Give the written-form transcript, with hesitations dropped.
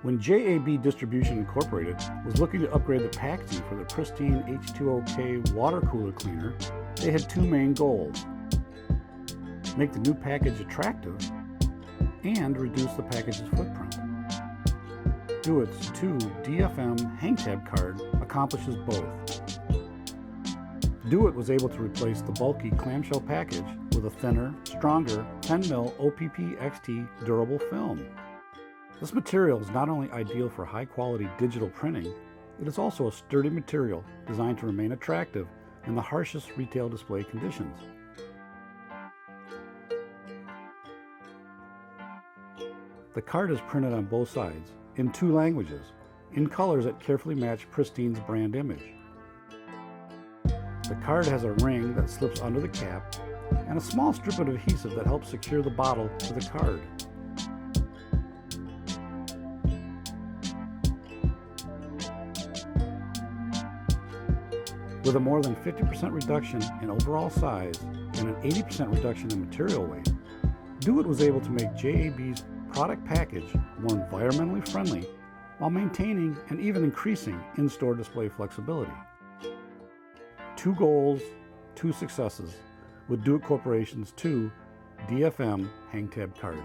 When JAB Distribution Incorporated was looking to upgrade the packaging for the Pristine H2OK water cooler cleaner, they had two main goals: make the new package attractive and reduce the package's footprint. Do-It's 2 DFM hang tab card accomplishes both. Do-It was able to replace the bulky clamshell package with a thinner, stronger 10mm OPP XT Durable Film. This material is not only ideal for high-quality digital printing, it is also a sturdy material designed to remain attractive in the harshest retail display conditions. The card is printed on both sides, in 2 languages, in colors that carefully match Pristine's brand image. The card has a ring that slips under the cap and a small strip of adhesive that helps secure the bottle to the card. With a more than 50% reduction in overall size and an 80% reduction in material weight, Do-It was able to make JAB's product package more environmentally friendly while maintaining and even increasing in-store display flexibility. 2 goals, 2 successes with Do-It Corporation's 2 DFM hang tab card.